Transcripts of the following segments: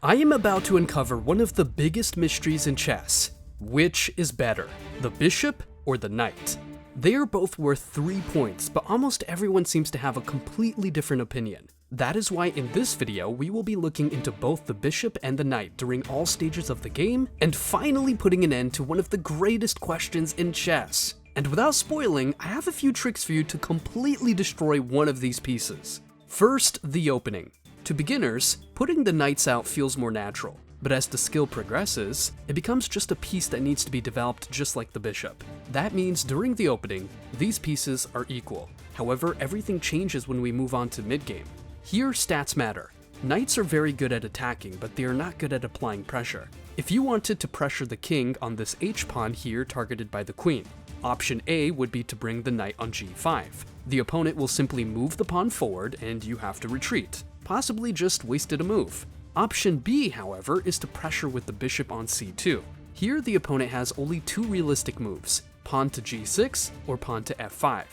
I am about to uncover one of the biggest mysteries in chess. Which is better, the bishop or the knight? They are both worth 3 points, but almost everyone seems to have a completely different opinion. That is why in this video, we will be looking into both the bishop and the knight during all stages of the game, and finally putting an end to one of the greatest questions in chess. And without spoiling, I have a few tricks for you to completely destroy one of these pieces. First, the opening. To beginners, putting the knights out feels more natural, but as the skill progresses, it becomes just a piece that needs to be developed just like the bishop. That means during the opening, these pieces are equal. However, everything changes when we move on to mid-game. Here, stats matter. Knights are very good at attacking, but they are not good at applying pressure. If you wanted to pressure the king on this h-pawn here targeted by the queen, option A would be to bring the knight on g5. The opponent will simply move the pawn forward and you have to retreat. Possibly just wasted a move. Option B, however, is to pressure with the bishop on c2. Here the opponent has only 2 realistic moves, pawn to g6 or pawn to f5.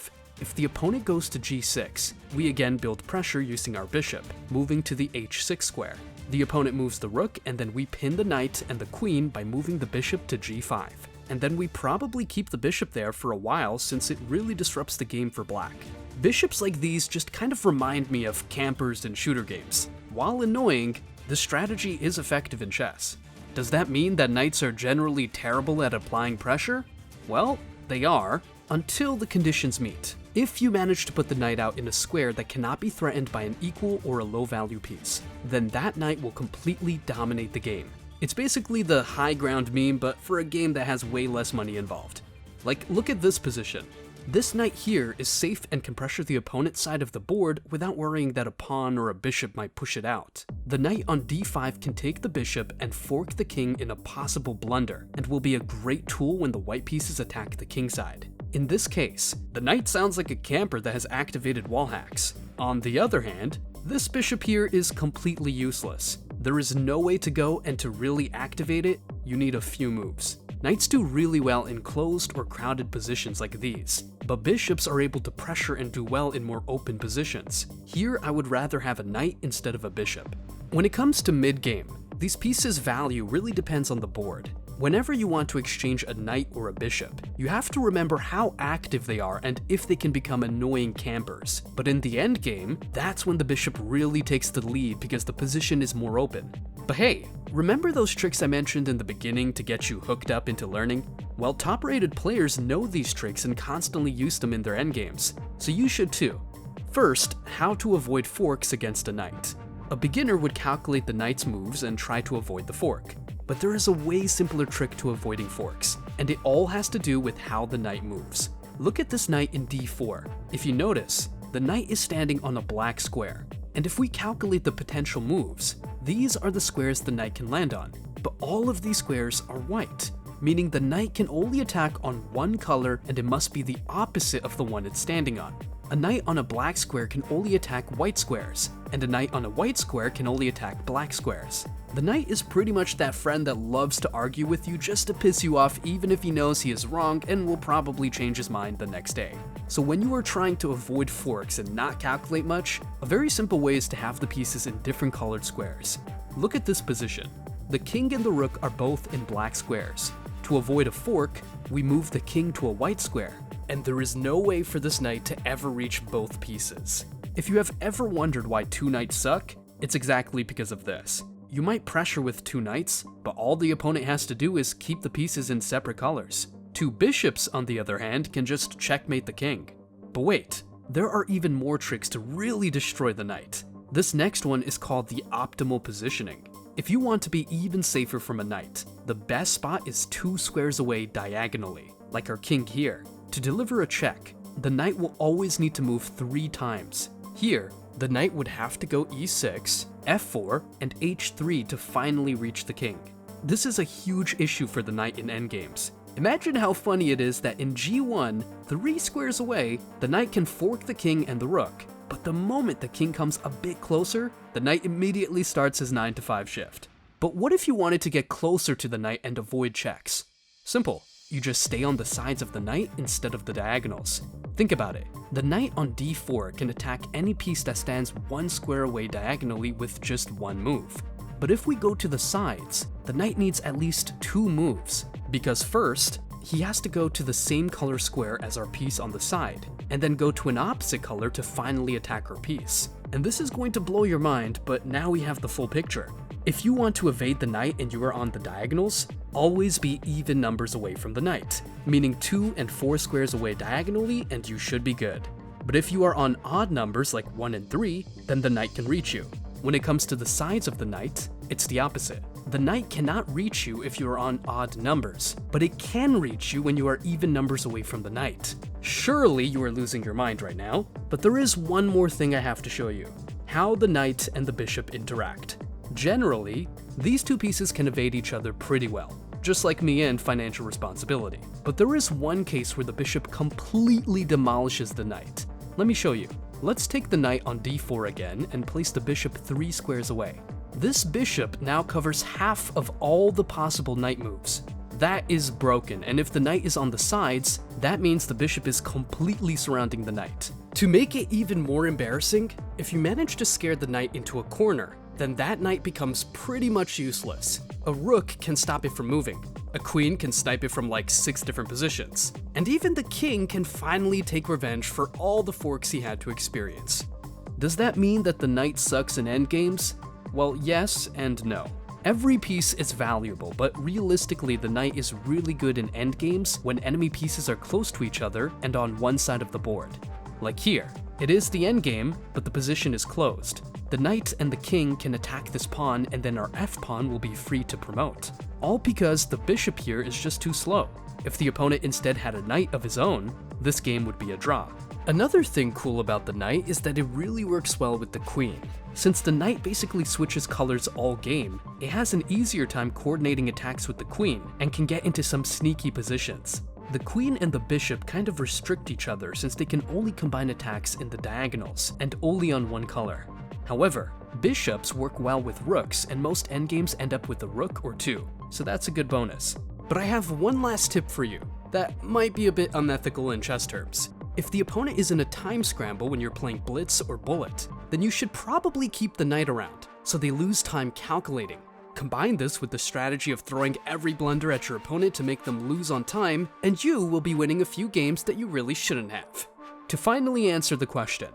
If the opponent goes to g6, we again build pressure using our bishop, moving to the h6 square. The opponent moves the rook and then we pin the knight and the queen by moving the bishop to g5. And then we probably keep the bishop there for a while since it really disrupts the game for black. Bishops like these just kind of remind me of campers in shooter games. While annoying, the strategy is effective in chess. Does that mean that knights are generally terrible at applying pressure? Well, they are, until the conditions meet. If you manage to put the knight out in a square that cannot be threatened by an equal or a low value piece, then that knight will completely dominate the game. It's basically the high ground meme, but for a game that has way less money involved. Like, look at this position. This knight here is safe and can pressure the opponent's side of the board without worrying that a pawn or a bishop might push it out. The knight on d5 can take the bishop and fork the king in a possible blunder, and will be a great tool when the white pieces attack the king side. In this case, the knight sounds like a camper that has activated wall hacks. On the other hand, this bishop here is completely useless. There is no way to go, and to really activate it, you need a few moves. Knights do really well in closed or crowded positions like these, but bishops are able to pressure and do well in more open positions. Here, I would rather have a knight instead of a bishop. When it comes to mid-game, these pieces' value really depends on the board. Whenever you want to exchange a knight or a bishop, you have to remember how active they are and if they can become annoying campers. But in the end game, that's when the bishop really takes the lead because the position is more open. But hey, remember those tricks I mentioned in the beginning to get you hooked up into learning? Well, top-rated players know these tricks and constantly use them in their endgames, so you should too. First, how to avoid forks against a knight. A beginner would calculate the knight's moves and try to avoid the fork. But there is a way simpler trick to avoiding forks, and it all has to do with how the knight moves. Look at this knight in d4. If you notice, the knight is standing on a black square, and if we calculate the potential moves, these are the squares the knight can land on. But all of these squares are white, meaning the knight can only attack on one color and it must be the opposite of the one it's standing on. A knight on a black square can only attack white squares, and a knight on a white square can only attack black squares. The knight is pretty much that friend that loves to argue with you just to piss you off even if he knows he is wrong and will probably change his mind the next day. So when you are trying to avoid forks and not calculate much, a very simple way is to have the pieces in different colored squares. Look at this position. The king and the rook are both in black squares. To avoid a fork, we move the king to a white square, and there is no way for this knight to ever reach both pieces. If you have ever wondered why 2 knights suck, it's exactly because of this. You might pressure with 2 knights, but all the opponent has to do is keep the pieces in separate colors. 2 bishops, on the other hand, can just checkmate the king. But wait, there are even more tricks to really destroy the knight. This next one is called the optimal positioning. If you want to be even safer from a knight, the best spot is 2 squares away diagonally, like our king here. To deliver a check, the knight will always need to move 3 times. Here, the knight would have to go e6, f4, and h3 to finally reach the king. This is a huge issue for the knight in endgames. Imagine how funny it is that in g1, 3 squares away, the knight can fork the king and the rook, but the moment the king comes a bit closer, the knight immediately starts his 9 to 5 shift. But what if you wanted to get closer to the knight and avoid checks? Simple. You just stay on the sides of the knight instead of the diagonals. Think about it. The knight on d4 can attack any piece that stands 1 square away diagonally with just 1 move. But if we go to the sides, the knight needs at least 2 moves, because first, he has to go to the same color square as our piece on the side, and then go to an opposite color to finally attack our piece. And this is going to blow your mind, but now we have the full picture. If you want to evade the knight and you are on the diagonals, always be even numbers away from the knight, meaning 2 and 4 squares away diagonally and you should be good. But if you are on odd numbers like 1 and 3, then the knight can reach you. When it comes to the sides of the knight, it's the opposite. The knight cannot reach you if you are on odd numbers, but it can reach you when you are even numbers away from the knight. Surely you are losing your mind right now, but there is one more thing I have to show you: how the knight and the bishop interact. Generally, these two pieces can evade each other pretty well, just like me and financial responsibility. But there is one case where the bishop completely demolishes the knight. Let me show you. Let's take the knight on d4 again and place the bishop 3 squares away. This bishop now covers half of all the possible knight moves. That is broken, and if the knight is on the sides, that means the bishop is completely surrounding the knight. To make it even more embarrassing, if you manage to scare the knight into a corner, then that knight becomes pretty much useless. A rook can stop it from moving. A queen can snipe it from like 6 different positions. And even the king can finally take revenge for all the forks he had to experience. Does that mean that the knight sucks in endgames? Well, yes and no. Every piece is valuable, but realistically the knight is really good in endgames when enemy pieces are close to each other and on one side of the board. Like here, it is the endgame, but the position is closed. The knight and the king can attack this pawn and then our f-pawn will be free to promote. All because the bishop here is just too slow. If the opponent instead had a knight of his own, this game would be a draw. Another thing cool about the knight is that it really works well with the queen. Since the knight basically switches colors all game, it has an easier time coordinating attacks with the queen and can get into some sneaky positions. The queen and the bishop kind of restrict each other since they can only combine attacks in the diagonals and only on one color. However, bishops work well with rooks and most endgames end up with a rook or 2, so that's a good bonus. But I have one last tip for you that might be a bit unethical in chess terms. If the opponent is in a time scramble when you're playing blitz or bullet, then you should probably keep the knight around, so they lose time calculating. Combine this with the strategy of throwing every blunder at your opponent to make them lose on time, and you will be winning a few games that you really shouldn't have. To finally answer the question,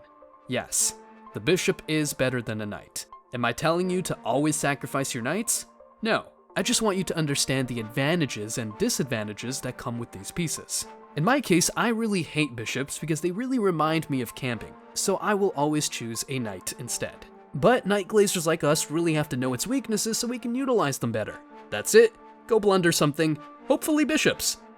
yes, the bishop is better than a knight. Am I telling you to always sacrifice your knights? No, I just want you to understand the advantages and disadvantages that come with these pieces. In my case, I really hate bishops because they really remind me of camping, so I will always choose a knight instead. But knight glazers like us really have to know its weaknesses so we can utilize them better. That's it. Go blunder something, hopefully bishops.